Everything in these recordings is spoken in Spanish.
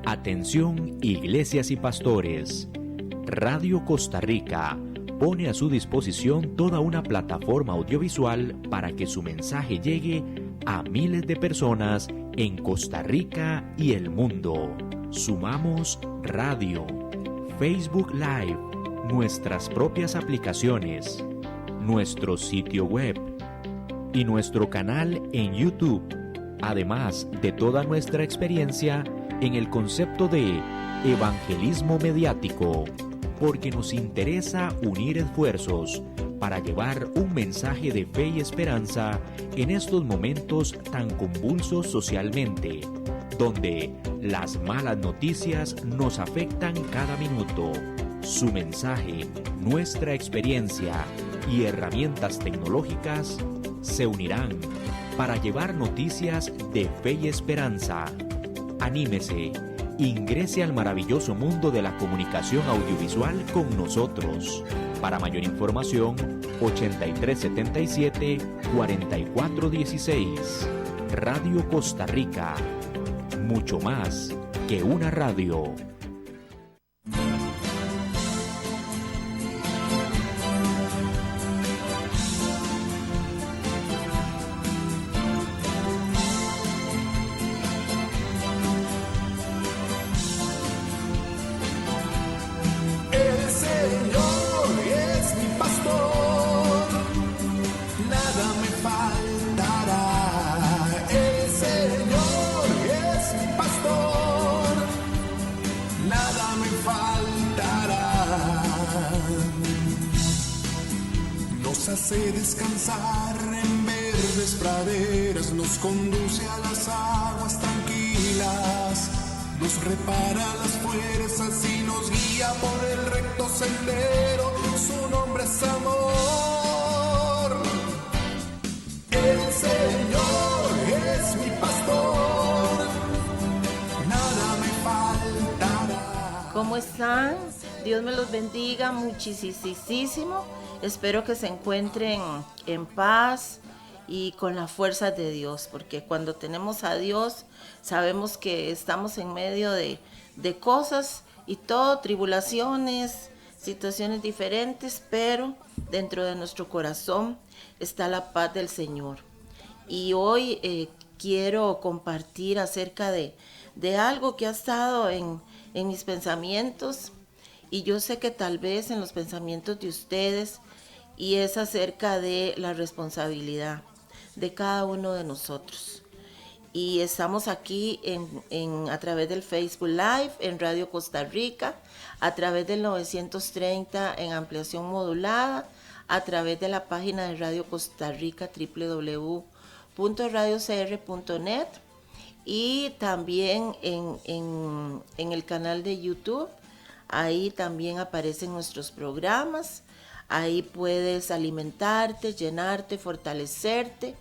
Atención, iglesias y pastores. Radio Costa Rica pone a su disposición toda una plataforma audiovisual para que su mensaje llegue a miles de personas en Costa Rica y el mundo. Sumamos radio, Facebook Live, nuestras propias aplicaciones, nuestro sitio web y nuestro canal en YouTube, además de toda nuestra experiencia en el concepto de evangelismo mediático, porque nos interesa unir esfuerzos para llevar un mensaje de fe y esperanza en estos momentos tan convulsos socialmente, donde las malas noticias nos afectan cada minuto. Su mensaje, nuestra experiencia y herramientas tecnológicas se unirán para llevar noticias de fe y esperanza. Anímese, ingrese al maravilloso mundo de la comunicación audiovisual con nosotros. Para mayor información, 8377-4416. Radio Costa Rica. Mucho más que una radio. Hace descansar en verdes praderas, nos conduce a las aguas tranquilas, nos repara las fuerzas y nos guía por el recto sendero, su nombre es amor. El Señor es mi pastor, nada me faltará. ¿Cómo están? Dios me los bendiga muchísimo. Espero que se encuentren en paz y con la fuerza de Dios, porque cuando tenemos a Dios sabemos que estamos en medio de cosas y todo, tribulaciones, situaciones diferentes, pero dentro de nuestro corazón está la paz del Señor. Y hoy quiero compartir acerca de algo que ha estado en mis pensamientos, y yo sé que tal vez en los pensamientos de ustedes, y es acerca de la responsabilidad de cada uno de nosotros. Y estamos aquí a través del Facebook Live, en Radio Costa Rica, a través del 930 en ampliación modulada, a través de la página de Radio Costa Rica, www.radiocr.net, y también en el canal de YouTube. Ahí también aparecen nuestros programas. Ahí puedes alimentarte, llenarte, fortalecerte,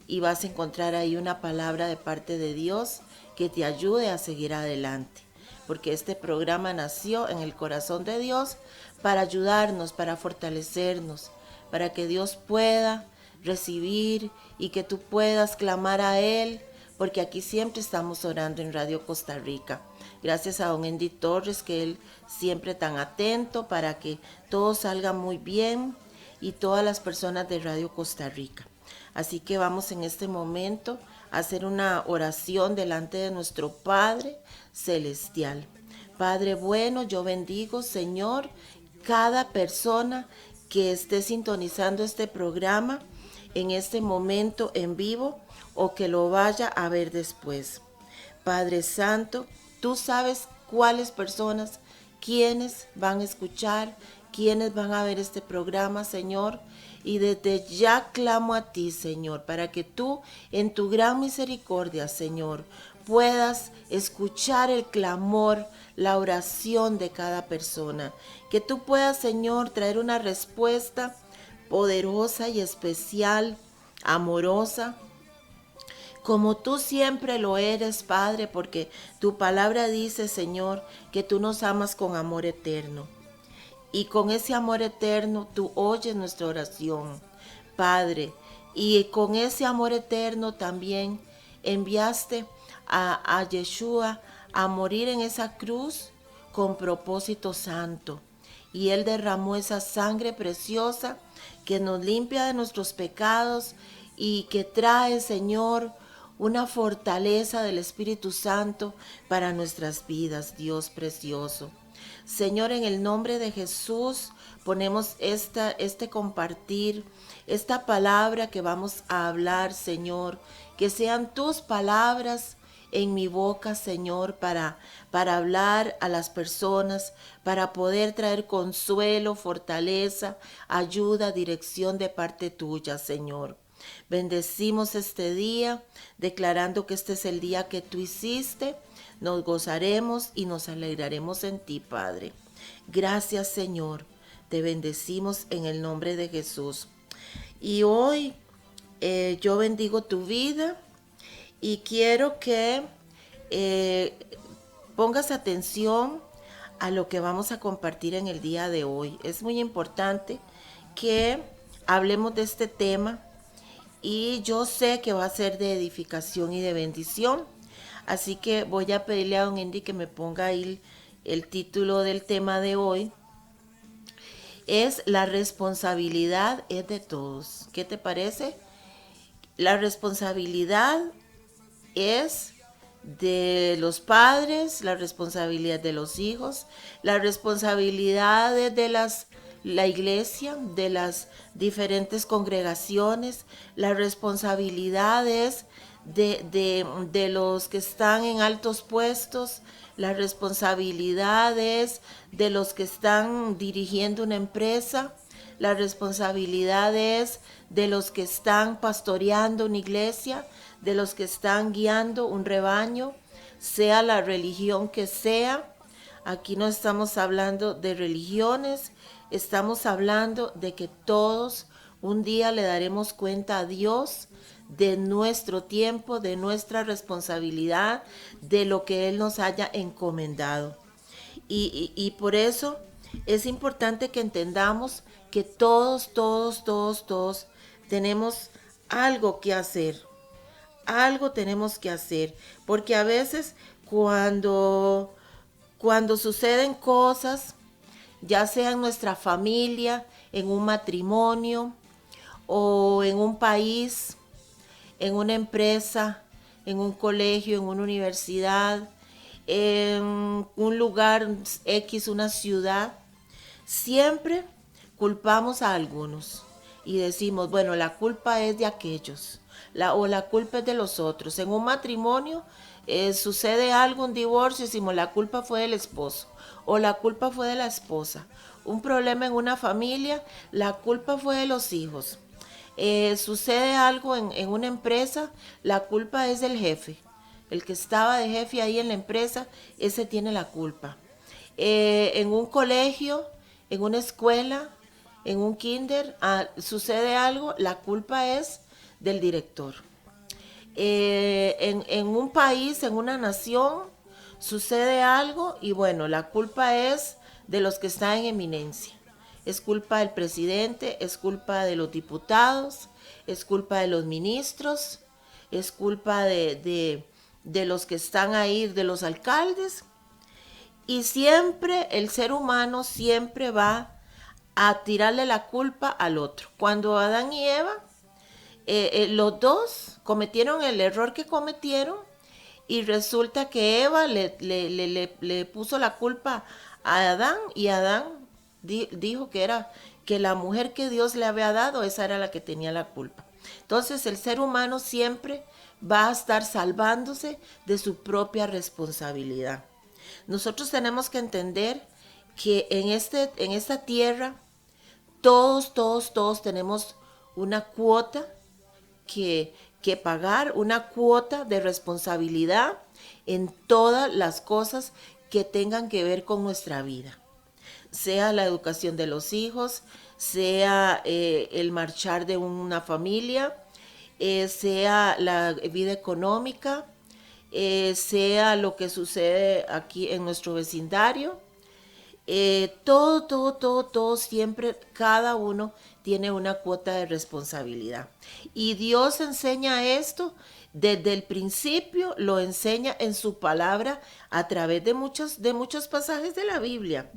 y vas a encontrar ahí una palabra de parte de Dios que te ayude a seguir adelante. Porque este programa nació en el corazón de Dios para ayudarnos, para fortalecernos, para que Dios pueda recibir y que tú puedas clamar a Él, porque aquí siempre estamos orando en Radio Costa Rica. Gracias a don Andy Torres, que él siempre tan atento para que todo salga muy bien, y todas las personas de Radio Costa Rica. Así que vamos en este momento a hacer una oración delante de nuestro Padre Celestial. Padre bueno, yo bendigo, Señor, cada persona que esté sintonizando este programa en este momento en vivo o que lo vaya a ver después. Padre Santo, tú sabes cuáles personas, quiénes van a escuchar, quiénes van a ver este programa, Señor. Y desde ya clamo a ti, Señor, para que tú, en tu gran misericordia, Señor, puedas escuchar el clamor, la oración de cada persona. Que tú puedas, Señor, traer una respuesta poderosa y especial, amorosa, como tú siempre lo eres, Padre, porque tu palabra dice, Señor, que tú nos amas con amor eterno. Y con ese amor eterno tú oyes nuestra oración, Padre. Y con ese amor eterno también enviaste a Yeshua, a morir en esa cruz con propósito santo. Y Él derramó esa sangre preciosa que nos limpia de nuestros pecados y que trae, Señor, una fortaleza del Espíritu Santo para nuestras vidas, Dios precioso. Señor, en el nombre de Jesús ponemos este compartir, esta palabra que vamos a hablar, Señor, que sean tus palabras en mi boca, Señor, para hablar a las personas, para poder traer consuelo, fortaleza, ayuda, dirección de parte tuya, Señor. Bendecimos este día, declarando que este es el día que tú hiciste. Nos gozaremos y nos alegraremos en ti, Padre. Gracias, Señor. Te bendecimos en el nombre de Jesús. Y hoy yo bendigo tu vida y quiero que pongas atención a lo que vamos a compartir en el día de hoy. Es muy importante que hablemos de este tema y yo sé que va a ser de edificación y de bendición. Así que voy a pedirle a don Andy que me ponga ahí el título del tema de hoy. Es la responsabilidad es de todos. ¿Qué te parece? La responsabilidad es de los padres, la responsabilidad de los hijos, la responsabilidad de la iglesia, de las diferentes congregaciones, la responsabilidad es de los que están en altos puestos, la responsabilidad es de los que están dirigiendo una empresa, la responsabilidad es de los que están pastoreando una iglesia, de los que están guiando un rebaño, sea la religión que sea. Aquí no estamos hablando de religiones, estamos hablando de que todos un día le daremos cuenta a Dios de nuestro tiempo, de nuestra responsabilidad, de lo que Él nos haya encomendado. Y por eso es importante que entendamos que todos tenemos algo que hacer. Algo tenemos que hacer, porque a veces cuando suceden cosas, ya sea en nuestra familia, en un matrimonio o en un país, en una empresa, en un colegio, en una universidad, en un lugar X, una ciudad, siempre culpamos a algunos y decimos, bueno, la culpa es de aquellos. O la culpa es de los otros. En un matrimonio sucede algo, un divorcio, decimos la culpa fue del esposo o la culpa fue de la esposa. Un problema en una familia, la culpa fue de los hijos. Sucede algo en una empresa, la culpa es del jefe. El que estaba de jefe ahí en la empresa, ese tiene la culpa. En un colegio, en una escuela, en un kinder, sucede algo, la culpa es del director. En un país, en una nación, sucede algo y bueno, la culpa es de los que están en eminencia. Es culpa del presidente, es culpa de los diputados, es culpa de los ministros, es culpa de los que están ahí, de los alcaldes. Y siempre el ser humano siempre va a tirarle la culpa al otro. Cuando Adán y Eva, los dos cometieron el error que cometieron y resulta que Eva le puso la culpa a Adán y Adán dijo que la mujer que Dios le había dado, esa era la que tenía la culpa. Entonces el ser humano siempre va a estar salvándose de su propia responsabilidad. Nosotros tenemos que entender que en esta tierra todos tenemos una cuota que pagar, una cuota de responsabilidad en todas las cosas que tengan que ver con nuestra vida. Sea la educación de los hijos, sea el marchar de una familia, sea la vida económica, sea lo que sucede aquí en nuestro vecindario. Todo, siempre, cada uno tiene una cuota de responsabilidad. Y Dios enseña esto desde el principio lo enseña en su palabra a través de muchos pasajes de la Biblia.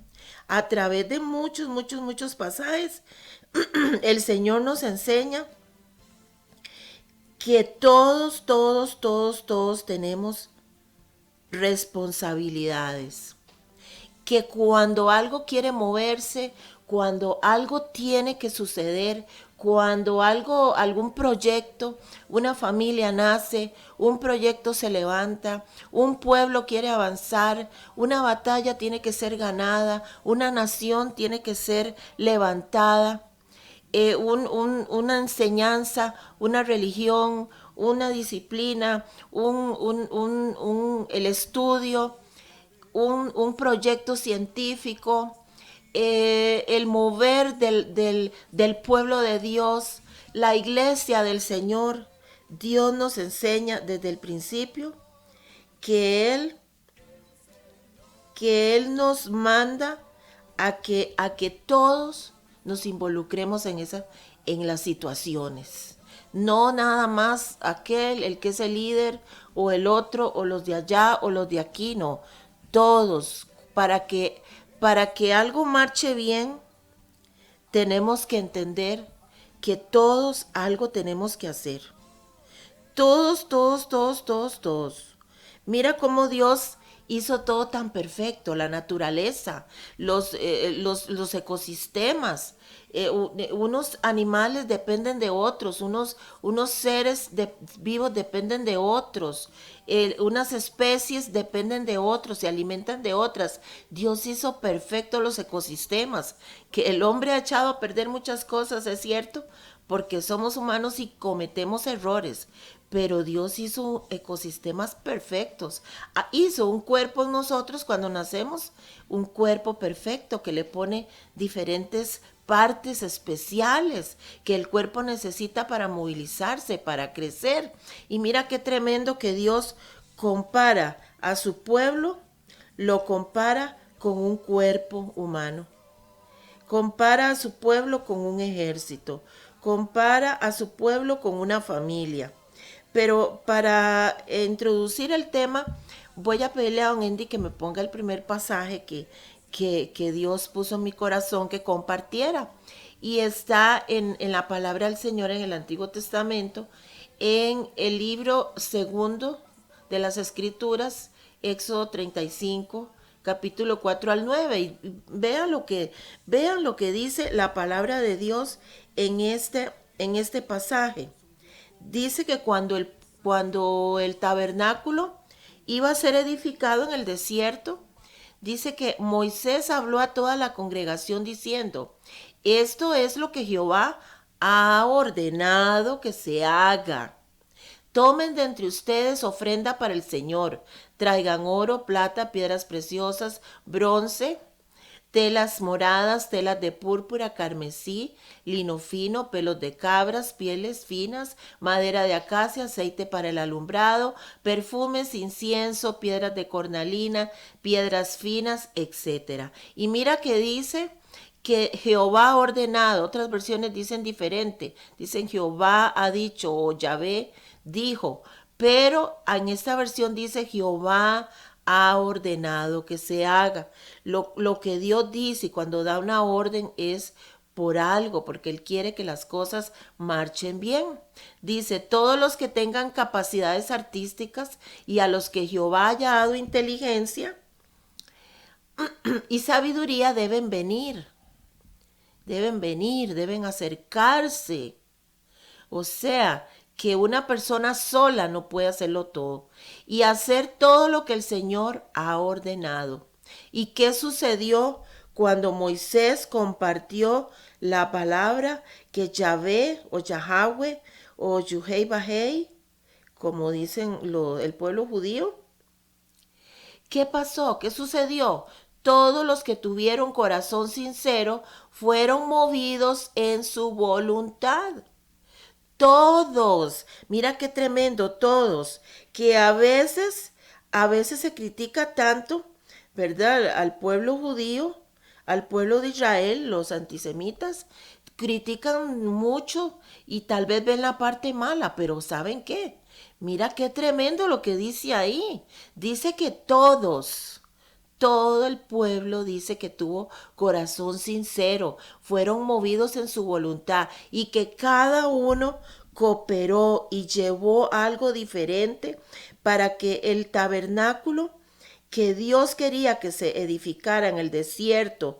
A través de muchos pasajes, el Señor nos enseña que todos tenemos responsabilidades. Que cuando algo quiere moverse, cuando algo tiene que suceder, cuando algún proyecto, una familia nace, un proyecto se levanta, un pueblo quiere avanzar, una batalla tiene que ser ganada, una nación tiene que ser levantada, una enseñanza, una religión, una disciplina, el estudio, un proyecto científico, el mover del pueblo de Dios, la iglesia del Señor. Dios nos enseña desde el principio que Él nos manda a que todos nos involucremos en las situaciones. No nada más el que es el líder, o el otro, o los de allá, o los de aquí, no. Todos, para que algo marche bien, tenemos que entender que todos algo tenemos que hacer. Todos. Mira cómo Dios hizo todo tan perfecto, la naturaleza, los ecosistemas. Unos animales dependen de otros, unos seres vivos dependen de otros, unas especies dependen de otros, se alimentan de otras. Dios hizo perfecto los ecosistemas, que el hombre ha echado a perder muchas cosas, es cierto, porque somos humanos y cometemos errores, pero Dios hizo ecosistemas perfectos. Hizo un cuerpo en nosotros cuando nacemos, un cuerpo perfecto que le pone diferentes partes especiales que el cuerpo necesita para movilizarse, para crecer. Y mira qué tremendo que Dios compara a su pueblo, lo compara con un cuerpo humano. Compara a su pueblo con un ejército, compara a su pueblo con una familia. Pero para introducir el tema, voy a pedirle a don Andy que me ponga el primer pasaje que Dios puso en mi corazón que compartiera. Y está en la palabra del Señor en el Antiguo Testamento, en el libro segundo de las Escrituras, Éxodo 35, capítulo 4 al 9. Y vean lo que dice la palabra de Dios en este pasaje. Dice que cuando el tabernáculo iba a ser edificado en el desierto, dice que Moisés habló a toda la congregación diciendo: esto es lo que Jehová ha ordenado que se haga. Tomen de entre ustedes ofrenda para el Señor. Traigan oro, plata, piedras preciosas, bronce, telas moradas, telas de púrpura, carmesí, lino fino, pelos de cabras, pieles finas, madera de acacia, aceite para el alumbrado, perfumes, incienso, piedras de cornalina, piedras finas, etc. Y mira que dice que Jehová ha ordenado. Otras versiones dicen diferente, dicen Jehová ha dicho o Yahvé dijo, pero en esta versión dice Jehová ha ordenado que se haga. Lo que Dios dice, y cuando da una orden es por algo, porque Él quiere que las cosas marchen bien. Dice: todos los que tengan capacidades artísticas y a los que Jehová haya dado inteligencia y sabiduría deben deben acercarse. O sea, que una persona sola no puede hacerlo todo y hacer todo lo que el Señor ha ordenado. ¿Y qué sucedió cuando Moisés compartió la palabra que Yahvé o Yahweh o Yuhei Bahei, como dicen el pueblo judío? ¿Qué pasó? ¿Qué sucedió? Todos los que tuvieron corazón sincero fueron movidos en su voluntad. Todos, mira qué tremendo, todos, que a veces se critica tanto, ¿verdad? Al pueblo judío, al pueblo de Israel, los antisemitas, critican mucho y tal vez ven la parte mala, pero ¿saben qué? Mira qué tremendo lo que dice ahí. Dice que todo el pueblo dice que tuvo corazón sincero, fueron movidos en su voluntad y que cada uno cooperó y llevó algo diferente para que el tabernáculo que Dios quería que se edificara en el desierto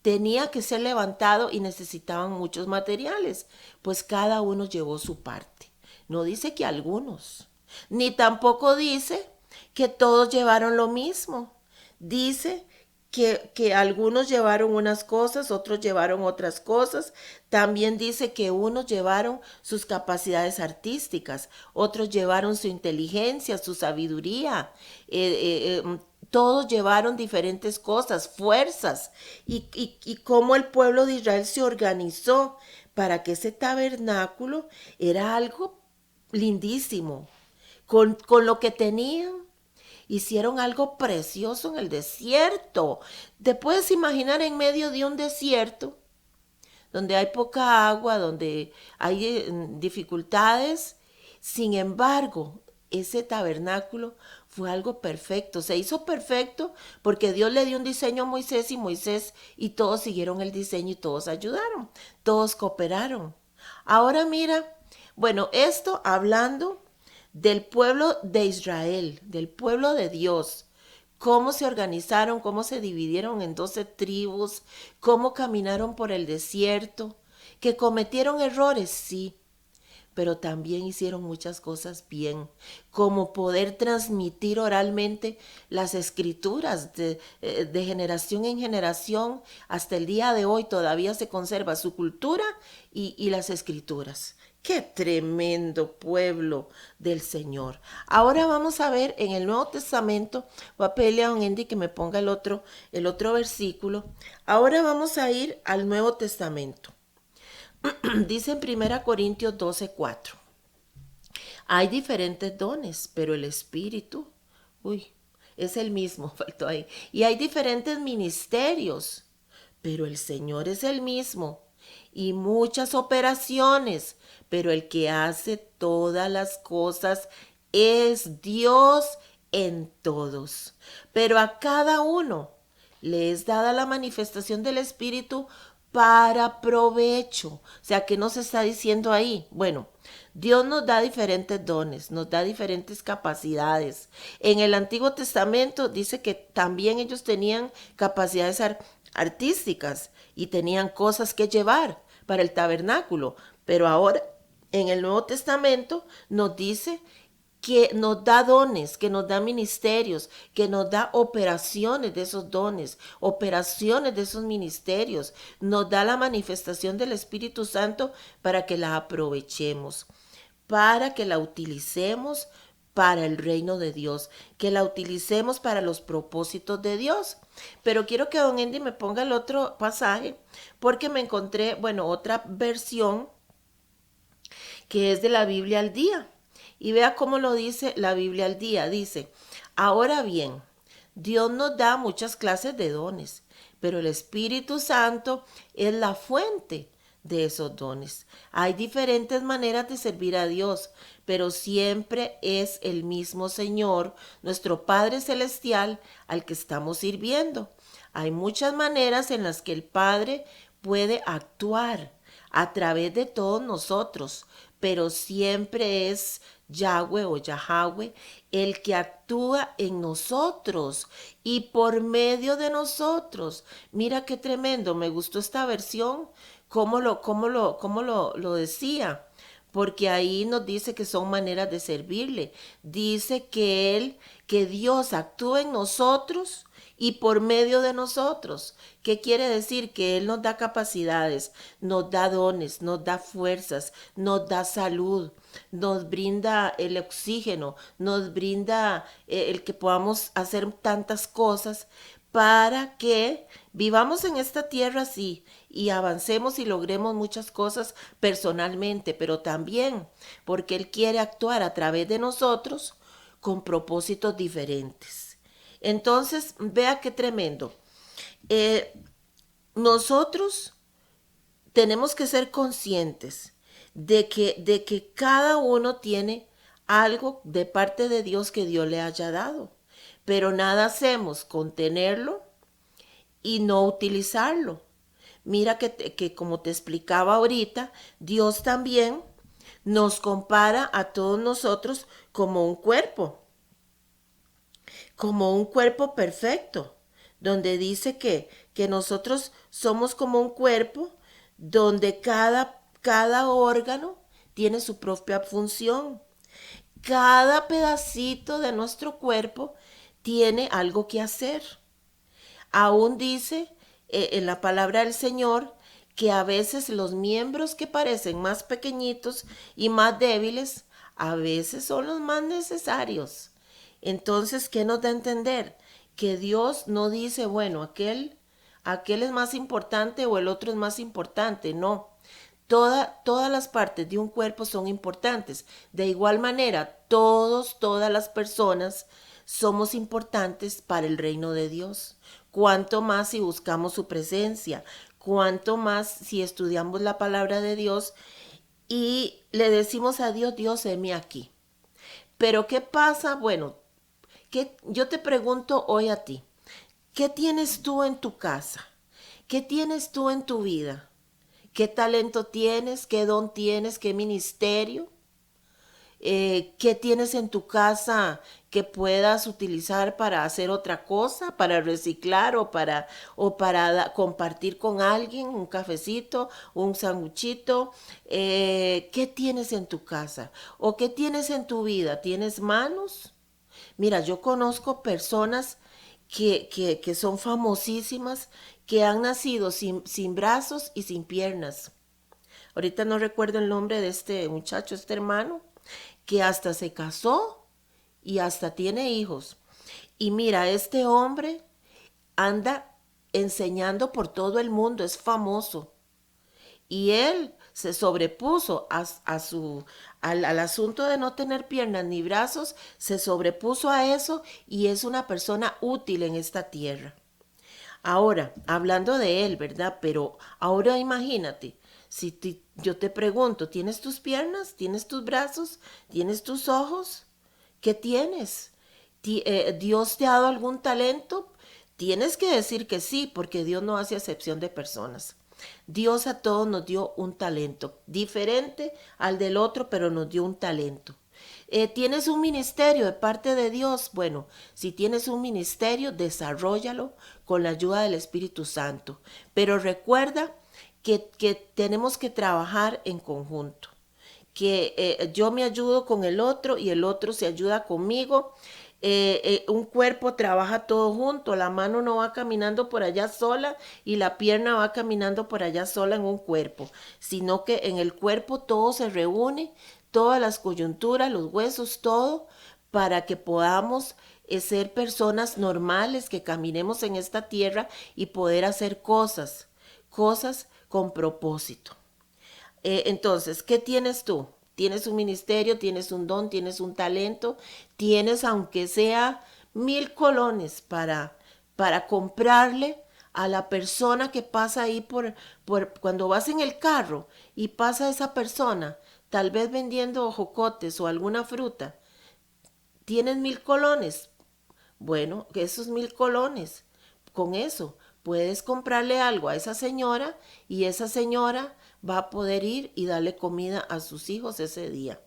tenía que ser levantado y necesitaban muchos materiales, pues cada uno llevó su parte. No dice que algunos, ni tampoco dice que todos llevaron lo mismo. Dice que algunos llevaron unas cosas, otros llevaron otras cosas. También dice que unos llevaron sus capacidades artísticas, otros llevaron su inteligencia, su sabiduría. Todos llevaron diferentes cosas, fuerzas, y cómo el pueblo de Israel se organizó para que ese tabernáculo era algo lindísimo. Con lo que tenían, hicieron algo precioso en el desierto. Te puedes imaginar en medio de un desierto, donde hay poca agua, donde hay dificultades. Sin embargo, ese tabernáculo fue algo perfecto. Se hizo perfecto porque Dios le dio un diseño a Moisés y todos siguieron el diseño y todos ayudaron, todos cooperaron. Ahora mira, bueno, esto hablando del pueblo de Israel, del pueblo de Dios, cómo se organizaron, cómo se dividieron en 12 tribus, cómo caminaron por el desierto, que cometieron errores, sí, pero también hicieron muchas cosas bien, como poder transmitir oralmente las escrituras de generación en generación. Hasta el día de hoy todavía se conserva su cultura y las escrituras. ¡Qué tremendo pueblo del Señor! Ahora vamos a ver en el Nuevo Testamento. Voy a pedirle a don Andy que me ponga el otro versículo. Ahora vamos a ir al Nuevo Testamento. Dice en 1 Corintios 12:4. Hay diferentes dones, pero el Espíritu, es el mismo, faltó ahí. Y hay diferentes ministerios, pero el Señor es el mismo. Y muchas operaciones, pero el que hace todas las cosas es Dios en todos. Pero a cada uno le es dada la manifestación del Espíritu para provecho. O sea, ¿qué nos está diciendo ahí? Bueno, Dios nos da diferentes dones, nos da diferentes capacidades. En el Antiguo Testamento dice que también ellos tenían capacidades artísticas y tenían cosas que llevar para el tabernáculo. Pero ahora, en el Nuevo Testamento, nos dice que nos da dones, que nos da ministerios, que nos da operaciones de esos dones, operaciones de esos ministerios, nos da la manifestación del Espíritu Santo para que la aprovechemos, para que la utilicemos para el reino de Dios, que la utilicemos para los propósitos de Dios. Pero quiero que don Andy me ponga el otro pasaje, porque me encontré, otra versión que es de la Biblia al día. Y vea cómo lo dice la Biblia al día. Dice, ahora bien, Dios nos da muchas clases de dones, pero el Espíritu Santo es la fuente de esos dones. Hay diferentes maneras de servir a Dios, pero siempre es el mismo Señor, nuestro Padre Celestial, al que estamos sirviendo. Hay muchas maneras en las que el Padre puede actuar a través de todos nosotros, pero siempre es Yahweh o Yahweh el que actúa en nosotros y por medio de nosotros. Mira qué tremendo, me gustó esta versión, cómo lo decía, porque ahí nos dice que son maneras de servirle. Dice que Dios actúa en nosotros y por medio de nosotros. ¿Qué quiere decir? Que Él nos da capacidades, nos da dones, nos da fuerzas, nos da salud, nos brinda el oxígeno, nos brinda el que podamos hacer tantas cosas para que vivamos en esta tierra así y avancemos y logremos muchas cosas personalmente, pero también porque Él quiere actuar a través de nosotros con propósitos diferentes. Entonces, vea qué tremendo. Nosotros tenemos que ser conscientes de que cada uno tiene algo de parte de Dios que Dios le haya dado. Pero nada hacemos con tenerlo y no utilizarlo. Mira que como te explicaba ahorita, Dios también nos compara a todos nosotros como un cuerpo perfecto, donde dice que nosotros somos como un cuerpo donde cada órgano tiene su propia función. Cada pedacito de nuestro cuerpo tiene algo que hacer. Aún dice en la palabra del Señor que a veces los miembros que parecen más pequeñitos y más débiles, a veces son los más necesarios. Entonces, ¿qué nos da a entender? Que Dios no dice, bueno, aquel es más importante o el otro es más importante. No, todas las partes de un cuerpo son importantes. De igual manera, todas las personas somos importantes para el reino de Dios. Cuanto más si buscamos su presencia, cuanto más si estudiamos la palabra de Dios y le decimos a Dios, Dios, heme aquí. Pero ¿qué pasa? Bueno, yo te pregunto hoy a ti, ¿qué tienes tú en tu casa? ¿Qué tienes tú en tu vida? ¿Qué talento tienes? ¿Qué don tienes? ¿Qué ministerio? ¿Qué tienes en tu casa que puedas utilizar para hacer otra cosa, para reciclar o para compartir con alguien un cafecito, un sanguchito? ¿Qué tienes en tu casa? ¿O qué tienes en tu vida? ¿Tienes manos? Mira, yo conozco personas que son famosísimas, que han nacido sin brazos y sin piernas. Ahorita no recuerdo el nombre de este muchacho, este hermano, que hasta se casó y hasta tiene hijos. Y mira, este hombre anda enseñando por todo el mundo, es famoso. Y él se sobrepuso al asunto de no tener piernas ni brazos, se sobrepuso a eso y es una persona útil en esta tierra. Ahora, hablando de él, ¿verdad? Pero ahora imagínate, si yo te pregunto, ¿tienes tus piernas? ¿Tienes tus brazos? ¿Tienes tus ojos? ¿Qué tienes? ¿Dios te ha dado algún talento? Tienes que decir que sí, porque Dios no hace acepción de personas. Dios a todos nos dio un talento, diferente al del otro, pero nos dio un talento. ¿Tienes un ministerio de parte de Dios? Bueno, si tienes un ministerio, desarróllalo con la ayuda del Espíritu Santo. Pero recuerda que tenemos que trabajar en conjunto. Que yo me ayudo con el otro y el otro se ayuda conmigo. Un cuerpo trabaja todo junto, la mano no va caminando por allá sola y la pierna va caminando por allá sola en un cuerpo, sino que en el cuerpo todo se reúne, todas las coyunturas, los huesos, todo, para que podamos ser personas normales, que caminemos en esta tierra y poder hacer cosas con propósito. Entonces, ¿qué tienes tú? Tienes un ministerio, tienes un don, tienes un talento, tienes aunque sea 1,000 colones para comprarle a la persona que pasa ahí cuando vas en el carro y pasa esa persona, tal vez vendiendo jocotes o alguna fruta. Tienes 1,000 colones. Bueno, esos 1,000 colones, con eso puedes comprarle algo a esa señora y esa señora va a poder ir y darle comida a sus hijos ese día.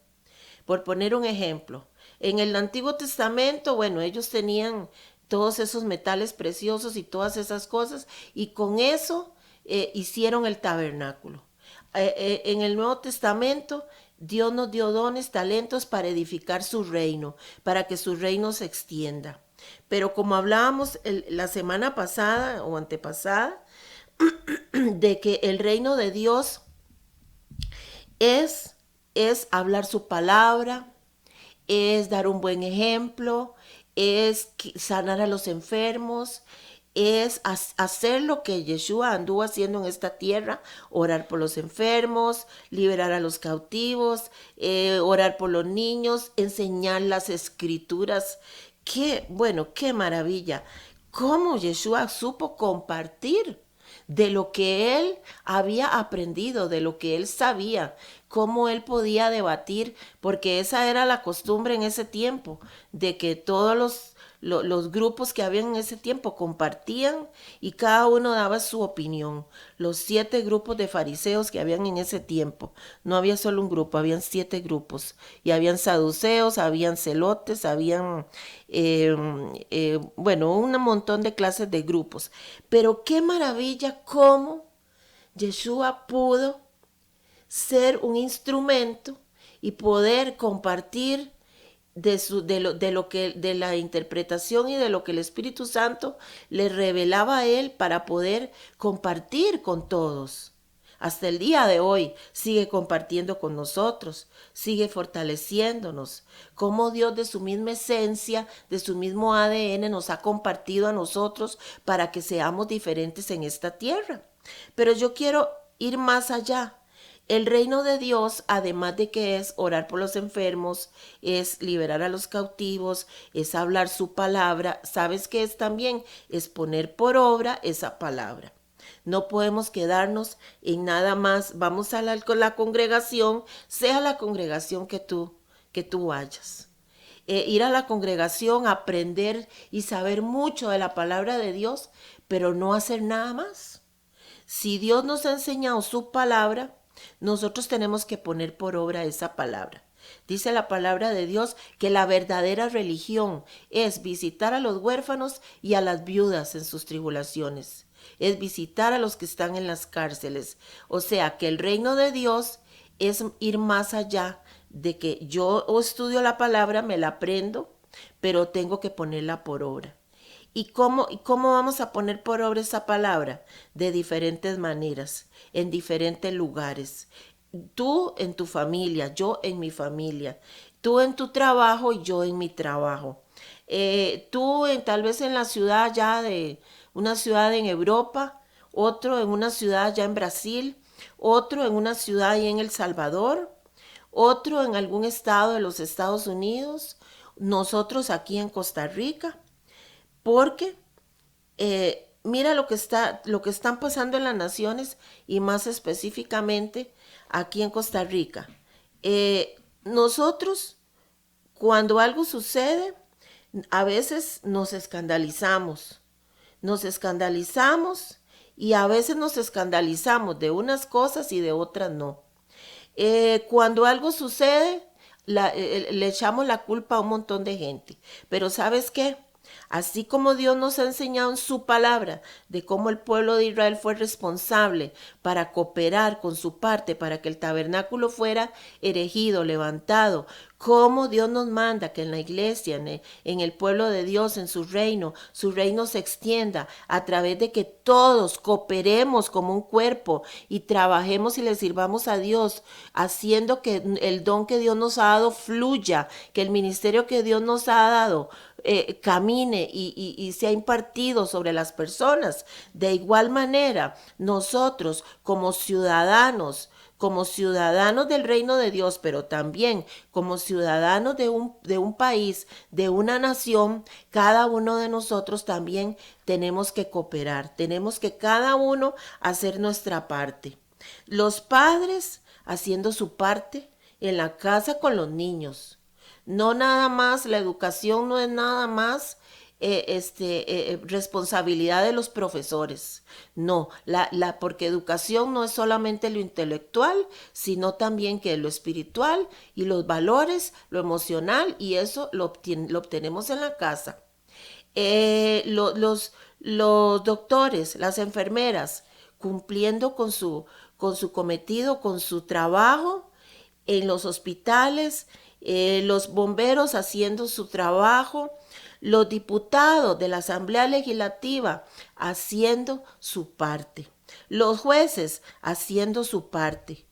Por poner un ejemplo, en el Antiguo Testamento, bueno, ellos tenían todos esos metales preciosos y todas esas cosas y con eso hicieron el tabernáculo. En el Nuevo Testamento, Dios nos dio dones, talentos para edificar su reino, para que su reino se extienda. Pero como hablábamos la semana pasada o antepasada, de que el reino de Dios es hablar su palabra, es dar un buen ejemplo, es sanar a los enfermos, es hacer lo que Yeshua anduvo haciendo en esta tierra, orar por los enfermos, liberar a los cautivos, orar por los niños, enseñar las escrituras. Qué, bueno, qué maravilla. Cómo Yeshua supo compartir. de lo que él había aprendido, de lo que él sabía, cómo él podía debatir, porque esa era la costumbre en ese tiempo, de que todos los grupos que habían en ese tiempo compartían y cada uno daba su opinión. Los 7 grupos de fariseos que habían en ese tiempo, no había solo un grupo, habían 7 grupos, y habían saduceos, habían celotes, habían, bueno, un montón de clases de grupos. Pero qué maravilla cómo Yeshua pudo ser un instrumento y poder compartir de la interpretación y de lo que el Espíritu Santo le revelaba a él para poder compartir con todos. Hasta el día de hoy sigue compartiendo con nosotros, sigue fortaleciéndonos, como Dios de su misma esencia, de su mismo ADN nos ha compartido a nosotros para que seamos diferentes en esta tierra. Pero yo quiero ir más allá. El reino de Dios, además de que es orar por los enfermos, es liberar a los cautivos, es hablar su palabra, ¿sabes qué es también? Es poner por obra esa palabra. No podemos quedarnos en nada más, vamos a la congregación, sea la congregación que tú vayas. Ir a la congregación, aprender y saber mucho de la palabra de Dios, pero no hacer nada más. Si Dios nos ha enseñado su palabra, nosotros tenemos que poner por obra esa palabra. Dice la palabra de Dios que la verdadera religión es visitar a los huérfanos y a las viudas en sus tribulaciones. Es visitar a los que están en las cárceles. O sea, que el reino de Dios es ir más allá de que yo estudio la palabra, me la aprendo, pero tengo que ponerla por obra. ¿Y cómo vamos a poner por obra esa palabra? De diferentes maneras, en diferentes lugares. Tú en tu familia, yo en mi familia. Tú en tu trabajo y yo en mi trabajo. Tal vez en la ciudad ya de una ciudad en Europa, otro en una ciudad ya en Brasil, otro en una ciudad ya en El Salvador, otro en algún estado de los Estados Unidos, nosotros aquí en Costa Rica. Porque mira lo que están pasando en las naciones y más específicamente aquí en Costa Rica. Nosotros, cuando algo sucede, a veces nos escandalizamos y a veces nos escandalizamos de unas cosas y de otras no. Cuando algo sucede, le echamos la culpa a un montón de gente. Pero ¿sabes qué? Así como Dios nos ha enseñado en su palabra de cómo el pueblo de Israel fue responsable para cooperar con su parte para que el tabernáculo fuera erigido, levantado, cómo Dios nos manda que en la iglesia, en el pueblo de Dios, en su reino se extienda a través de que todos cooperemos como un cuerpo y trabajemos y le sirvamos a Dios, haciendo que el don que Dios nos ha dado fluya, que el ministerio que Dios nos ha dado camine y sea impartido sobre las personas. De igual manera, nosotros como ciudadanos del reino de Dios, pero también como ciudadanos de un país, de una nación, cada uno de nosotros también tenemos que cooperar, tenemos que cada uno hacer nuestra parte. Los padres haciendo su parte en la casa con los niños. No nada más, la educación no es nada más responsabilidad de los profesores. No, porque educación no es solamente lo intelectual, sino también que lo espiritual y los valores, lo emocional, y eso lo obtenemos en la casa. Los doctores, las enfermeras, cumpliendo con su cometido, con su trabajo en los hospitales, los bomberos haciendo su trabajo, los diputados de la Asamblea Legislativa haciendo su parte, los jueces haciendo su parte.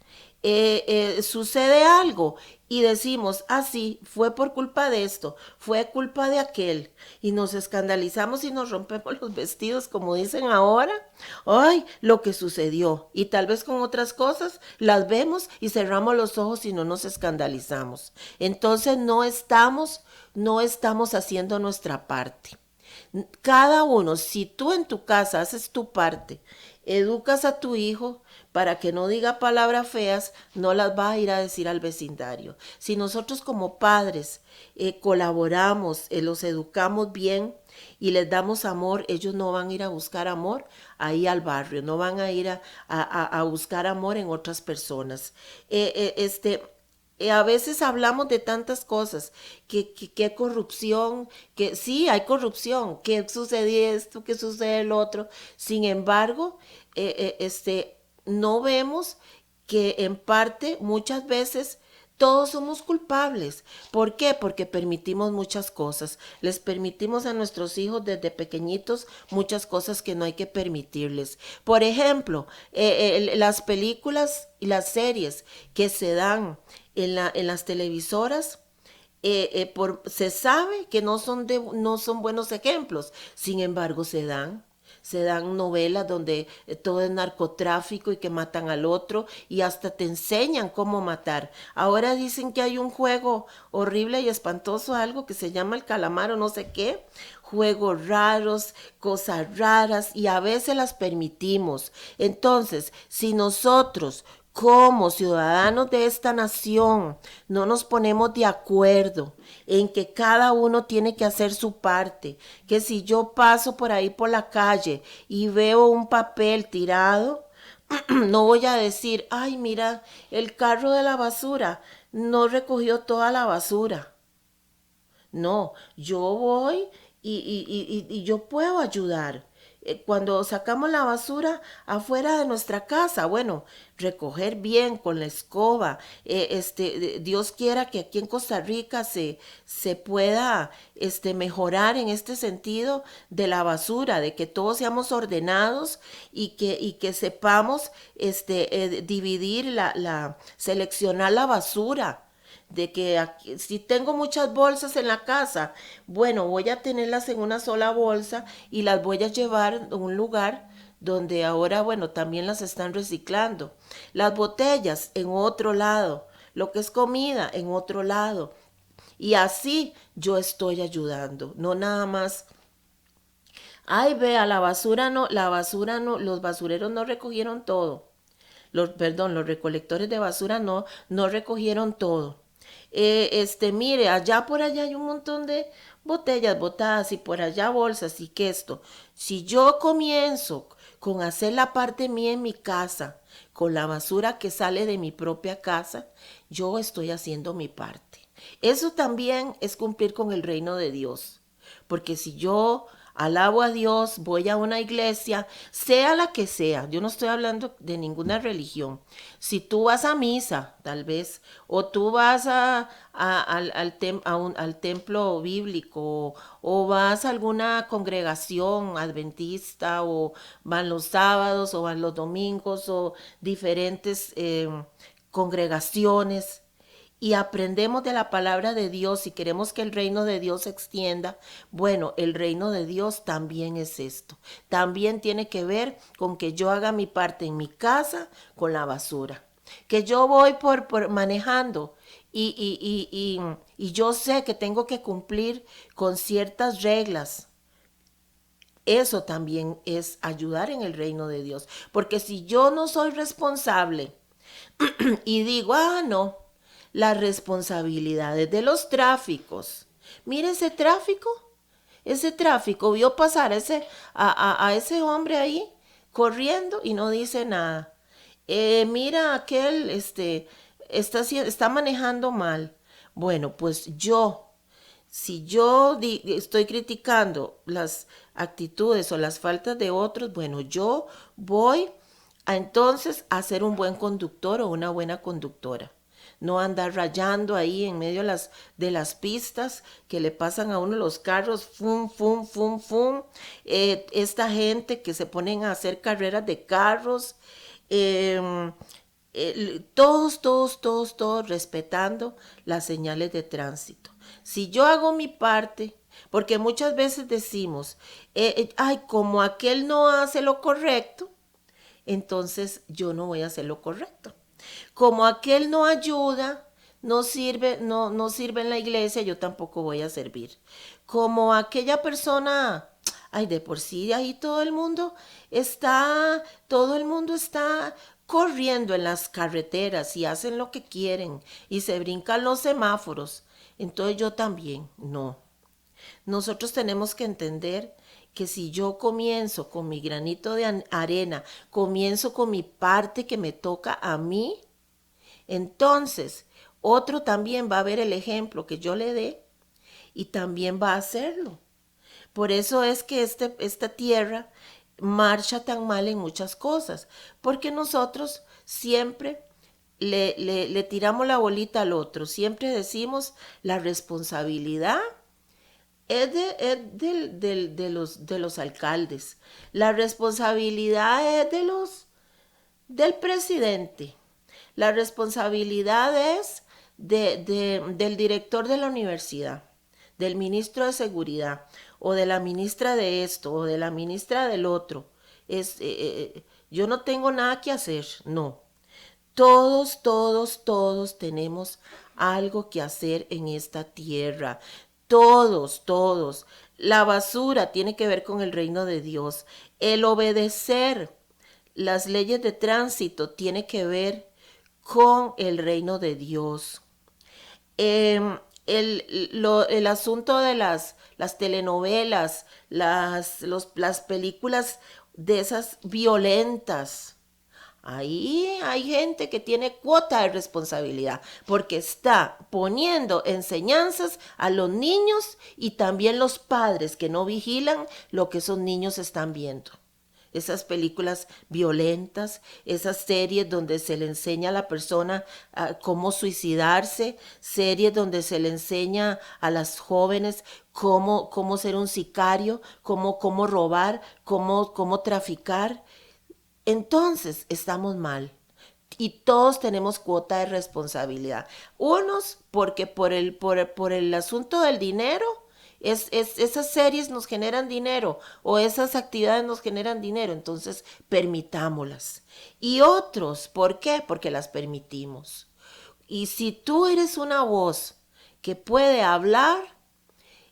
Sucede algo y decimos, sí, fue por culpa de esto, fue culpa de aquel, y nos escandalizamos y nos rompemos los vestidos, como dicen ahora, lo que sucedió, y tal vez con otras cosas las vemos y cerramos los ojos y no nos escandalizamos. Entonces no estamos haciendo nuestra parte. Cada uno, si tú en tu casa haces tu parte educas a tu hijo para que no diga palabras feas, no las va a ir a decir al vecindario. Si nosotros como padres colaboramos, los educamos bien y les damos amor, ellos no van a ir a buscar amor ahí al barrio, no van a ir a buscar amor en otras personas. A veces hablamos de tantas cosas, que corrupción, que sí, hay corrupción, que sucede esto, que sucede el otro. Sin embargo, no vemos que en parte muchas veces todos somos culpables. ¿Por qué? Porque permitimos muchas cosas. Les permitimos a nuestros hijos desde pequeñitos muchas cosas que no hay que permitirles. Por ejemplo, las películas y las series que se dan en las televisoras, se sabe que no son buenos ejemplos. Sin embargo, se dan novelas donde todo es narcotráfico y que matan al otro y hasta te enseñan cómo matar. Ahora dicen que hay un juego horrible y espantoso, algo que se llama el calamar o no sé qué. Juegos raros, cosas raras y a veces las permitimos. Entonces, si nosotros como ciudadanos de esta nación no nos ponemos de acuerdo en que cada uno tiene que hacer su parte, que si yo paso por ahí por la calle y veo un papel tirado, no voy a decir, ay, mira, el carro de la basura no recogió toda la basura. No, yo voy y yo puedo ayudar. Cuando sacamos la basura afuera de nuestra casa, bueno, recoger bien con la escoba. Dios quiera que aquí en Costa Rica se pueda mejorar en este sentido de la basura, de que todos seamos ordenados y que sepamos dividir seleccionar la basura de que aquí, si tengo muchas bolsas en la casa, bueno, voy a tenerlas en una sola bolsa y las voy a llevar a un lugar donde ahora, bueno, también las están reciclando. Las botellas en otro lado, lo que es comida en otro lado. Y así yo estoy ayudando, no nada más. Ay, vea, la basura no, los basureros no recogieron todo. Los recolectores de basura no recogieron todo. Mire, allá por allá hay un montón de botellas botadas y por allá bolsas y que esto. Si yo comienzo con hacer la parte mía en mi casa, con la basura que sale de mi propia casa, yo estoy haciendo mi parte. Eso también es cumplir con el reino de Dios. Porque si yo alabo a Dios, voy a una iglesia, sea la que sea, yo no estoy hablando de ninguna religión. Si tú vas a misa, tal vez, o tú vas al templo bíblico, o vas a alguna congregación adventista, o van los sábados, o van los domingos, o diferentes congregaciones, y aprendemos de la palabra de Dios y queremos que el reino de Dios se extienda, bueno, el reino de Dios también es esto. También tiene que ver con que yo haga mi parte en mi casa con la basura. Que yo voy por manejando y yo sé que tengo que cumplir con ciertas reglas. Eso también es ayudar en el reino de Dios. Porque si yo no soy responsable y digo, no, las responsabilidades de los tráficos. Mire ese tráfico vio pasar a ese hombre ahí corriendo y no dice nada. Mira aquel, está manejando mal. Bueno, pues si yo estoy criticando las actitudes o las faltas de otros, bueno, yo voy a entonces a ser un buen conductor o una buena conductora. No andar rayando ahí en medio de las pistas que le pasan a uno los carros, fum, fum, fum, fum. Esta gente que se ponen a hacer carreras de carros, todos respetando las señales de tránsito. Si yo hago mi parte, porque muchas veces decimos, ay, como aquel no hace lo correcto, entonces yo no voy a hacer lo correcto. Como aquel no ayuda, no sirve en la iglesia, yo tampoco voy a servir. Como aquella persona, Ay, de por sí ahí todo el mundo está corriendo en las carreteras y hacen lo que quieren y se brincan los semáforos. Entonces yo también, no. Nosotros tenemos que entender que si yo comienzo con mi granito de arena, comienzo con mi parte que me toca a mí, entonces otro también va a ver el ejemplo que yo le dé y también va a hacerlo. Por eso es que esta tierra marcha tan mal en muchas cosas, porque nosotros siempre le tiramos la bolita al otro, siempre decimos la responsabilidad es de los alcaldes, la responsabilidad es del presidente, la responsabilidad es del director de la universidad, del ministro de seguridad, o de la ministra de esto, o de la ministra del otro. Yo no tengo nada que hacer, no. Todos tenemos algo que hacer en esta tierra. Todos. La basura tiene que ver con el reino de Dios. El obedecer las leyes de tránsito tiene que ver con el reino de Dios. El asunto de las telenovelas, las películas de esas violentas. Ahí hay gente que tiene cuota de responsabilidad porque está poniendo enseñanzas a los niños y también los padres que no vigilan lo que esos niños están viendo. Esas películas violentas, esas series donde se le enseña a la persona cómo suicidarse, series donde se le enseña a las jóvenes cómo ser un sicario, cómo robar, cómo traficar. Entonces estamos mal y todos tenemos cuota de responsabilidad. Unos porque por el asunto del dinero, esas series nos generan dinero o esas actividades nos generan dinero, entonces permitámoslas. Y otros, ¿por qué? Porque las permitimos. Y si tú eres una voz que puede hablar,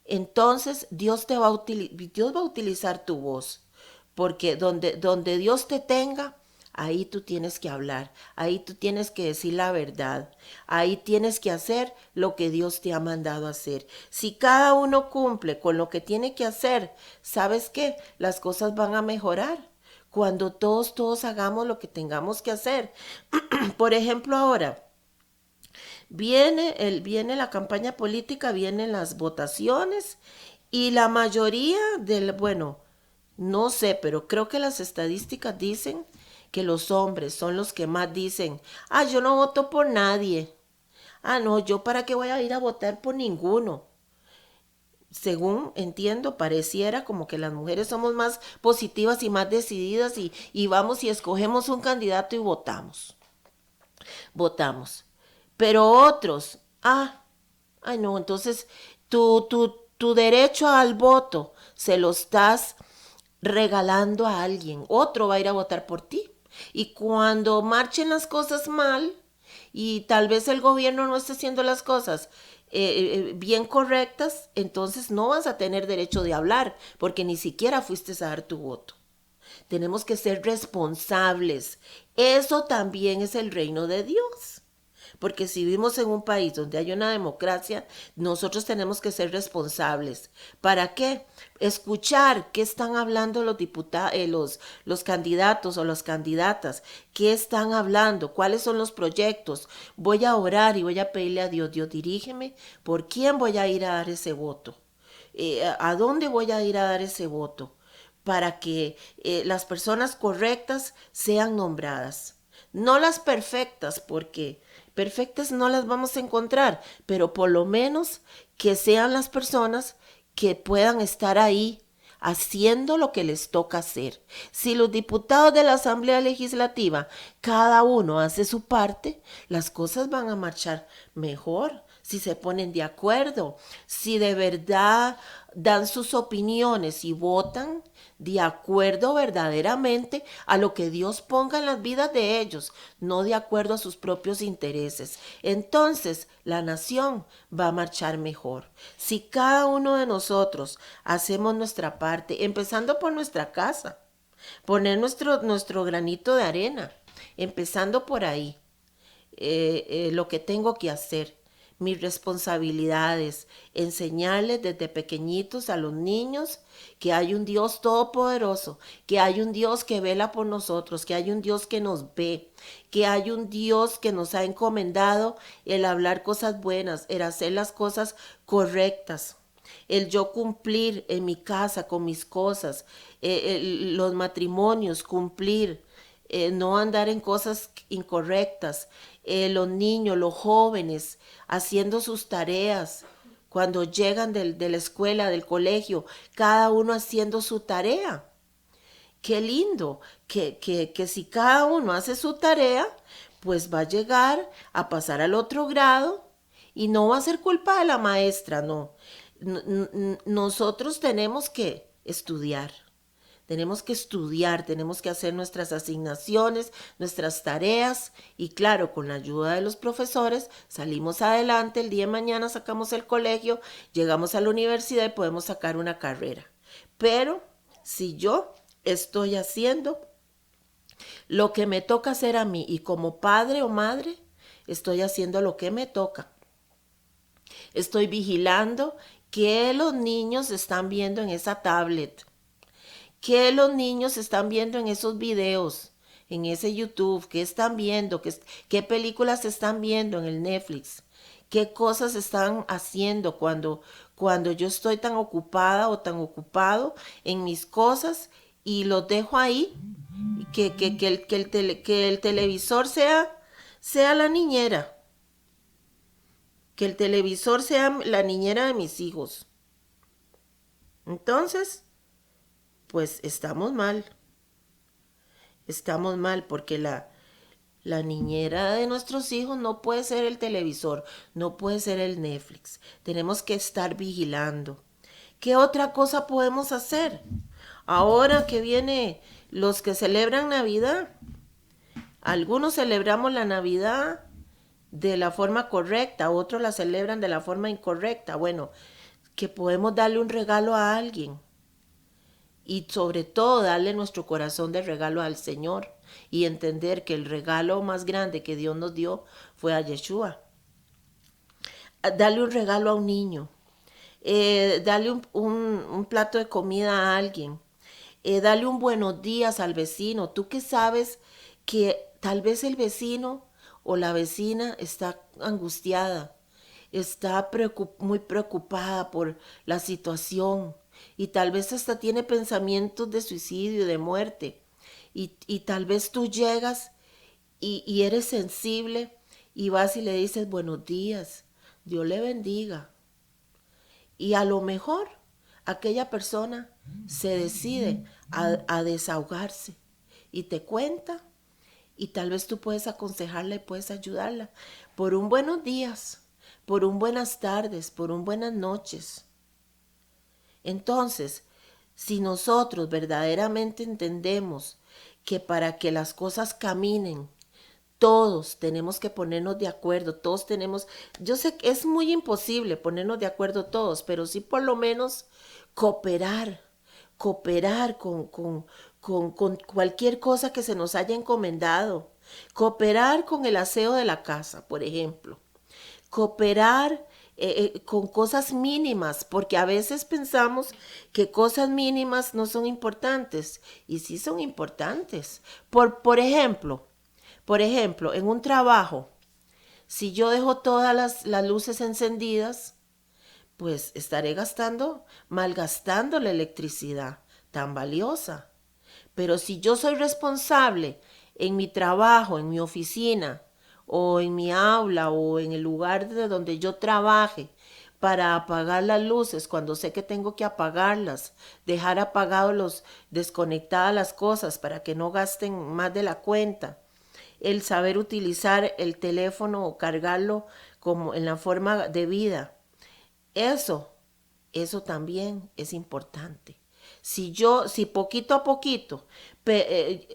entonces Dios va a utilizar tu voz. Porque donde Dios te tenga, ahí tú tienes que hablar, ahí tú tienes que decir la verdad, ahí tienes que hacer lo que Dios te ha mandado a hacer. Si cada uno cumple con lo que tiene que hacer, ¿sabes qué? Las cosas van a mejorar. Cuando todos hagamos lo que tengamos que hacer. Por ejemplo, ahora viene la campaña política, vienen las votaciones y la mayoría bueno, no sé, pero creo que las estadísticas dicen que los hombres son los que más dicen, yo no voto por nadie. No, yo para qué voy a ir a votar por ninguno. Según entiendo, pareciera como que las mujeres somos más positivas y más decididas y vamos y escogemos un candidato y votamos. Pero otros, no, entonces tu derecho al voto se lo estás regalando a alguien. Otro va a ir a votar por ti. Y cuando marchen las cosas mal y tal vez el gobierno no esté haciendo las cosas bien correctas, entonces no vas a tener derecho de hablar porque ni siquiera fuiste a dar tu voto. Tenemos que ser responsables. Eso también es el reino de Dios. Porque si vivimos en un país donde hay una democracia, nosotros tenemos que ser responsables. ¿Para qué? Escuchar qué están hablando los diputados, los candidatos o las candidatas, qué están hablando, cuáles son los proyectos. Voy a orar y voy a pedirle a Dios, Dios dirígeme, ¿por quién voy a ir a dar ese voto? ¿A dónde voy a ir a dar ese voto? Para que las personas correctas sean nombradas. No las perfectas, porque perfectas no las vamos a encontrar, pero por lo menos que sean las personas que puedan estar ahí haciendo lo que les toca hacer. Si los diputados de la Asamblea Legislativa, cada uno hace su parte, las cosas van a marchar mejor. Si se ponen de acuerdo, si de verdad dan sus opiniones y votan de acuerdo verdaderamente a lo que Dios ponga en las vidas de ellos, no de acuerdo a sus propios intereses. Entonces, la nación va a marchar mejor. Si cada uno de nosotros hacemos nuestra parte, empezando por nuestra casa, poner nuestro granito de arena, empezando por ahí, lo que tengo que hacer, mis responsabilidades, enseñarles desde pequeñitos a los niños que hay un Dios todopoderoso, que hay un Dios que vela por nosotros, que hay un Dios que nos ve, que hay un Dios que nos ha encomendado el hablar cosas buenas, el hacer las cosas correctas, el yo cumplir en mi casa con mis cosas, los matrimonios, cumplir, no andar en cosas incorrectas, los niños, los jóvenes, haciendo sus tareas, cuando llegan de la escuela, del colegio, cada uno haciendo su tarea. Qué lindo que si cada uno hace su tarea, pues va a llegar a pasar al otro grado y no va a ser culpa de la maestra, no. Nosotros tenemos que estudiar. Tenemos que estudiar, tenemos que hacer nuestras asignaciones, nuestras tareas y claro, con la ayuda de los profesores salimos adelante, el día de mañana sacamos el colegio, llegamos a la universidad y podemos sacar una carrera. Pero si yo estoy haciendo lo que me toca hacer a mí y como padre o madre, estoy haciendo lo que me toca. Estoy vigilando qué los niños están viendo en esa tablet. ¿Qué los niños están viendo en esos videos, en ese YouTube? ¿Qué están viendo? ¿Qué películas están viendo en el Netflix? ¿Qué cosas están haciendo cuando yo estoy tan ocupada o tan ocupado en mis cosas y los dejo ahí? Que el televisor sea la niñera. Que el televisor sea la niñera de mis hijos. Entonces, pues estamos mal. Estamos mal porque la niñera de nuestros hijos no puede ser el televisor, no puede ser el Netflix. Tenemos que estar vigilando. ¿Qué otra cosa podemos hacer? Ahora que viene los que celebran Navidad. Algunos celebramos la Navidad de la forma correcta, otros la celebran de la forma incorrecta. Bueno, que podemos darle un regalo a alguien. Y sobre todo darle nuestro corazón de regalo al Señor y entender que el regalo más grande que Dios nos dio fue a Yeshua. Darle un regalo a un niño, darle un plato de comida a alguien, darle un buenos días al vecino. Tú que sabes que tal vez el vecino o la vecina está angustiada, está muy preocupada por la situación. Y tal vez hasta tiene pensamientos de suicidio, de muerte. Y tal vez tú llegas y eres sensible y vas y le dices buenos días, Dios le bendiga. Y a lo mejor aquella persona se decide a desahogarse y te cuenta y tal vez tú puedes aconsejarla y puedes ayudarla por un buenos días, por un buenas tardes, por un buenas noches. Entonces, si nosotros verdaderamente entendemos que para que las cosas caminen, todos tenemos que ponernos de acuerdo, todos tenemos, yo sé que es muy imposible ponernos de acuerdo todos, pero sí por lo menos cooperar con cualquier cosa que se nos haya encomendado, cooperar con el aseo de la casa, por ejemplo, cooperar con cosas mínimas, porque a veces pensamos que cosas mínimas no son importantes y sí son importantes. Por ejemplo, en un trabajo, si yo dejo todas las luces encendidas, pues estaré malgastando la electricidad tan valiosa. Pero si yo soy responsable en mi trabajo, en mi oficina, o en mi aula o en el lugar de donde yo trabaje para apagar las luces cuando sé que tengo que apagarlas, dejar desconectadas las cosas para que no gasten más de la cuenta, el saber utilizar el teléfono o cargarlo como en la forma debida. Eso Eso también es importante. Si poquito a poquito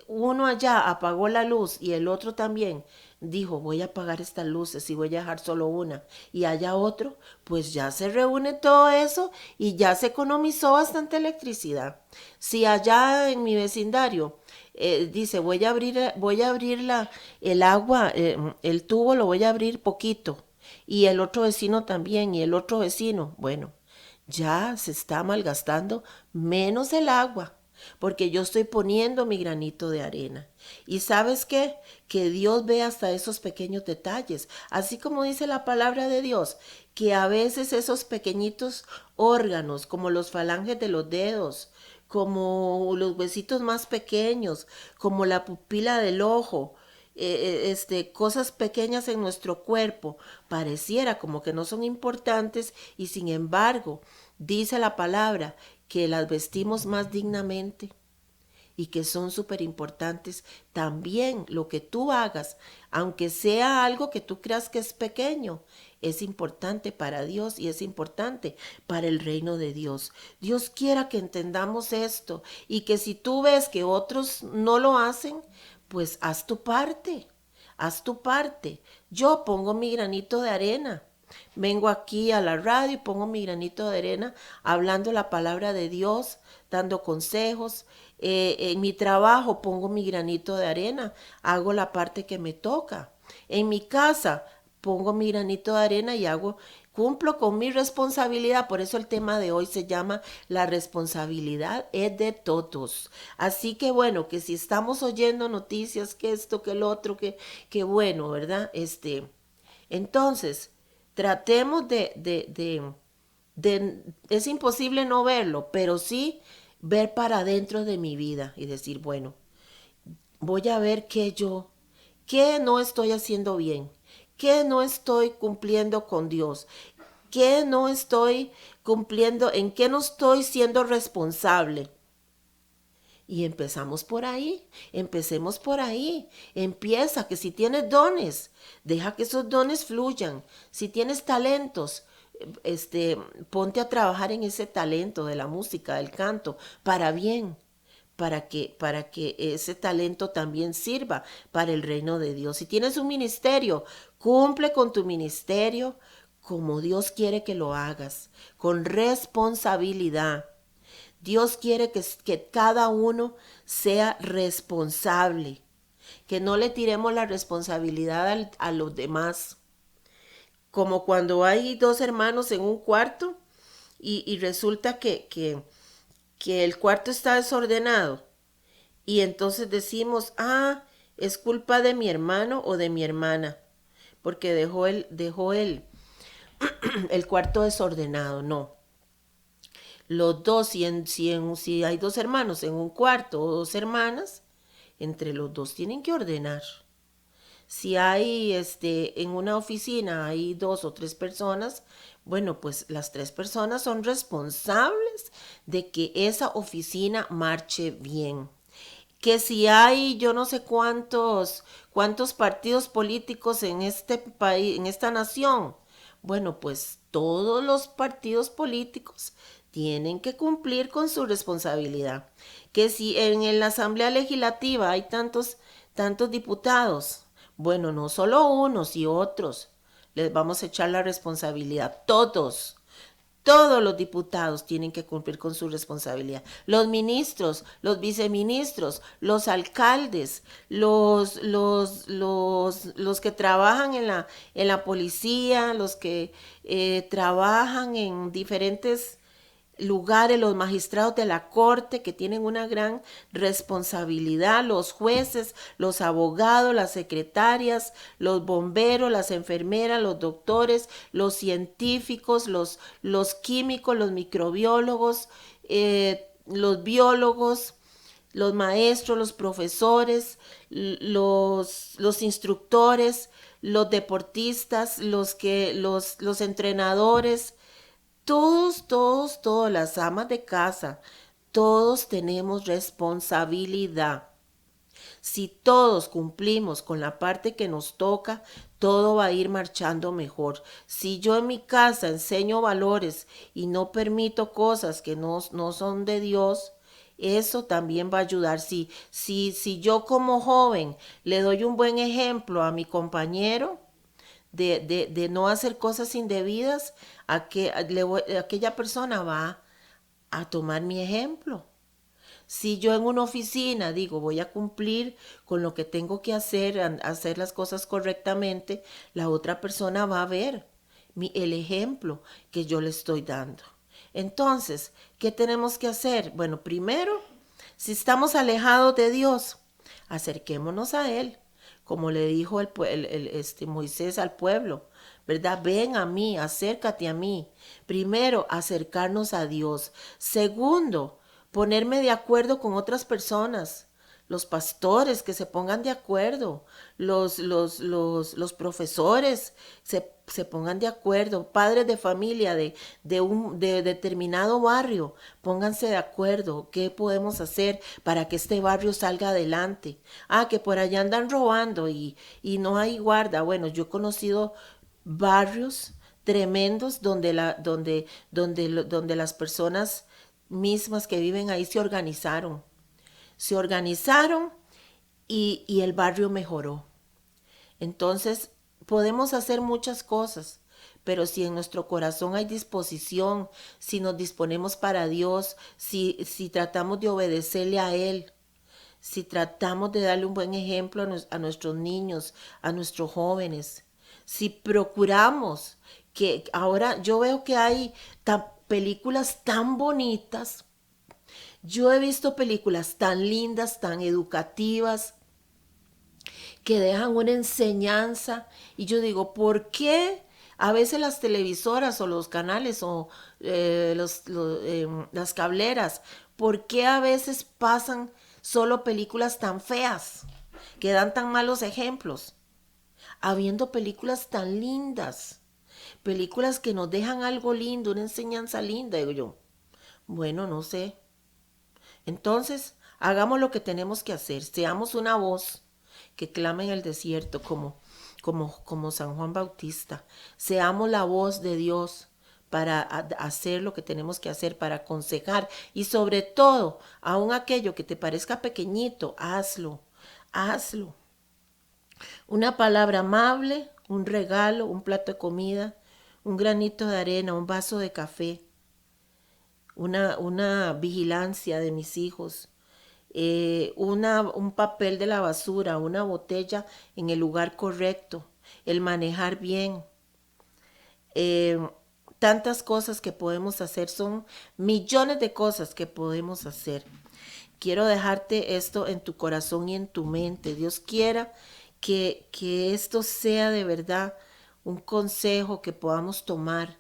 uno allá apagó la luz y el otro también dijo voy a apagar estas luces y voy a dejar solo una y allá otro, pues ya se reúne todo eso y ya se economizó bastante electricidad. Si allá en mi vecindario dice voy a abrir el agua, el tubo lo voy a abrir poquito y el otro vecino también y el otro vecino, bueno, ya se está malgastando menos el agua, porque yo estoy poniendo mi granito de arena. Y sabes qué, que Dios ve hasta esos pequeños detalles, así como dice la palabra de Dios, que a veces esos pequeñitos órganos, como los falanges de los dedos, como los huesitos más pequeños, como la pupila del ojo, cosas pequeñas en nuestro cuerpo, pareciera como que no son importantes y sin embargo, dice la palabra que las vestimos más dignamente y que son súper importantes. También lo que tú hagas, aunque sea algo que tú creas que es pequeño, es importante para Dios y es importante para el reino de Dios. Dios quiera que entendamos esto y que si tú ves que otros no lo hacen, pues haz tu parte, haz tu parte. Yo pongo mi granito de arena. Vengo aquí a la radio y pongo mi granito de arena hablando la palabra de Dios, dando consejos. En mi trabajo pongo mi granito de arena, hago la parte que me toca. En mi casa pongo mi granito de arena y cumplo con mi responsabilidad. Por eso el tema de hoy se llama la responsabilidad es de todos. Así que bueno, que si estamos oyendo noticias, que esto, que el otro, que bueno, ¿verdad? Entonces, tratemos es imposible no verlo, pero sí ver para adentro de mi vida y decir, bueno, voy a ver qué no estoy haciendo bien, qué no estoy cumpliendo con Dios, qué no estoy cumpliendo, en qué no estoy siendo responsable. Y empecemos por ahí. Empieza, que si tienes dones, deja que esos dones fluyan. Si tienes talentos, ponte a trabajar en ese talento de la música, del canto, para bien, para que ese talento también sirva para el reino de Dios. Si tienes un ministerio, cumple con tu ministerio como Dios quiere que lo hagas, con responsabilidad. Dios quiere que cada uno sea responsable, que no le tiremos la responsabilidad a los demás. Como cuando hay dos hermanos en un cuarto y resulta que el cuarto está desordenado y entonces decimos, es culpa de mi hermano o de mi hermana, porque dejó el cuarto desordenado. No, los dos, si hay dos hermanos en un cuarto o dos hermanas, entre los dos tienen que ordenar. Si hay en una oficina hay dos o tres personas, bueno, pues las tres personas son responsables de que esa oficina marche bien. Que si hay yo no sé cuántos partidos políticos en este país, en esta nación, bueno, pues todos los partidos políticos tienen que cumplir con su responsabilidad. Que si en la Asamblea Legislativa hay tantos diputados, bueno, no solo unos y otros, les vamos a echar la responsabilidad. Todos los diputados tienen que cumplir con su responsabilidad. Los ministros, los viceministros, los alcaldes, los que trabajan en la policía, los que trabajan en diferentes lugares, los magistrados de la corte que tienen una gran responsabilidad, los jueces, los abogados, las secretarias, los bomberos, las enfermeras, los doctores, los científicos, los químicos, los microbiólogos, los biólogos, los maestros, los profesores, los instructores, los deportistas, los entrenadores, todos, las amas de casa, todos tenemos responsabilidad. Si todos cumplimos con la parte que nos toca, todo va a ir marchando mejor. Si yo en mi casa enseño valores y no permito cosas que no son de Dios, eso también va a ayudar. Si yo como joven le doy un buen ejemplo a mi compañero de no hacer cosas indebidas, aquella persona va a tomar mi ejemplo. Si yo en una oficina digo voy a cumplir con lo que tengo que hacer, hacer las cosas correctamente, la otra persona va a ver el ejemplo que yo le estoy dando. Entonces, ¿qué tenemos que hacer? Bueno, primero, si estamos alejados de Dios, acerquémonos a Él, como le dijo Moisés al pueblo, ¿verdad? Ven a mí, acércate a mí. Primero, acercarnos a Dios. Segundo, ponerme de acuerdo con otras personas, los pastores que se pongan de acuerdo, los profesores se pongan de acuerdo, padres de familia de determinado barrio, pónganse de acuerdo, qué podemos hacer para que este barrio salga adelante. Ah, que por allá andan robando y no hay guarda. Bueno, yo he conocido barrios tremendos donde las personas mismas que viven ahí se organizaron y el barrio mejoró. Entonces, podemos hacer muchas cosas, pero si en nuestro corazón hay disposición, si nos disponemos para Dios, si tratamos de obedecerle a Él, si tratamos de darle un buen ejemplo a nuestros niños, a nuestros jóvenes, si procuramos que ahora yo veo que hay películas tan bonitas. Yo he visto películas tan lindas, tan educativas, que dejan una enseñanza. Y yo digo, ¿por qué a veces las televisoras o los canales o las cableras, por qué a veces pasan solo películas tan feas, que dan tan malos ejemplos, habiendo películas tan lindas? Películas que nos dejan algo lindo, una enseñanza linda, digo yo. Bueno, no sé. Entonces, hagamos lo que tenemos que hacer. Seamos una voz que clama en el desierto como San Juan Bautista. Seamos la voz de Dios para hacer lo que tenemos que hacer, para aconsejar. Y sobre todo, aun aquello que te parezca pequeñito, hazlo. Hazlo. Una palabra amable, un regalo, un plato de comida, un granito de arena, un vaso de café, una vigilancia de mis hijos, un papel de la basura, una botella en el lugar correcto, el manejar bien. Tantas cosas que podemos hacer, son millones de cosas que podemos hacer. Quiero dejarte esto en tu corazón y en tu mente. Dios quiera que esto sea de verdad un consejo que podamos tomar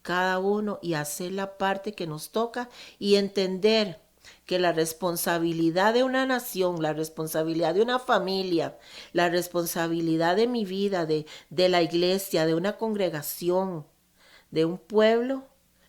cada uno y hacer la parte que nos toca y entender que la responsabilidad de una nación, la responsabilidad de una familia, la responsabilidad de mi vida, de la iglesia, de una congregación, de un pueblo,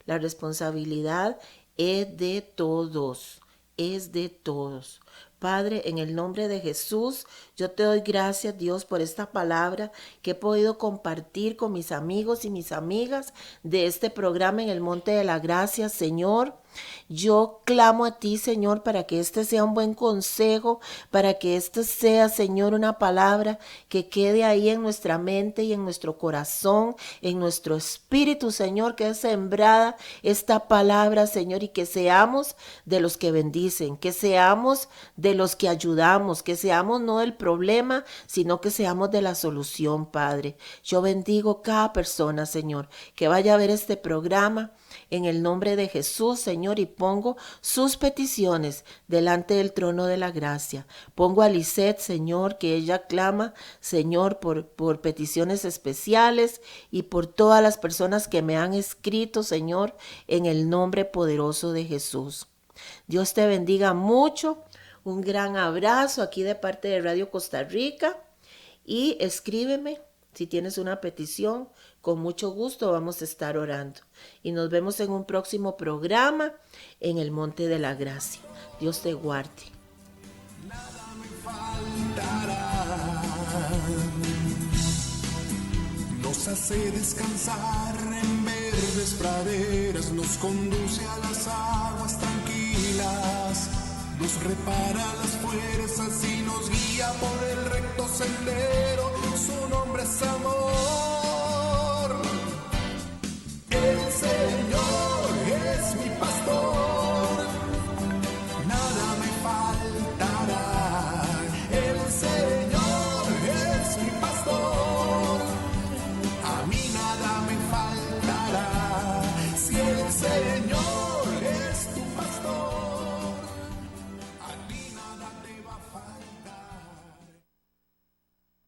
la responsabilidad es de todos, es de todos. Padre, en el nombre de Jesús, yo te doy gracias, Dios, por esta palabra que he podido compartir con mis amigos y mis amigas de este programa en el Monte de la Gracia, Señor. Yo clamo a ti, Señor, para que este sea un buen consejo, para que este sea, Señor, una palabra que quede ahí en nuestra mente y en nuestro corazón, en nuestro espíritu, Señor, que es sembrada esta palabra, Señor, y que seamos de los que bendicen, que seamos de los que ayudamos, que seamos no del problema, sino que seamos de la solución, Padre. Yo bendigo cada persona, Señor, que vaya a ver este programa en el nombre de Jesús, Señor, y pongo sus peticiones delante del trono de la gracia. Pongo a Lisette, Señor, que ella clama, Señor, por peticiones especiales y por todas las personas que me han escrito, Señor, en el nombre poderoso de Jesús. Dios te bendiga mucho. Un gran abrazo aquí de parte de Radio Costa Rica y escríbeme si tienes una petición. Con mucho gusto vamos a estar orando. Y nos vemos en un próximo programa en el Monte de la Gracia. Dios te guarde. Nada me faltará. Nos hace descansar en verdes praderas, nos conduce a las aguas tranquilas, nos repara las fuerzas y nos guía por el recto sendero. Su nombre es amor.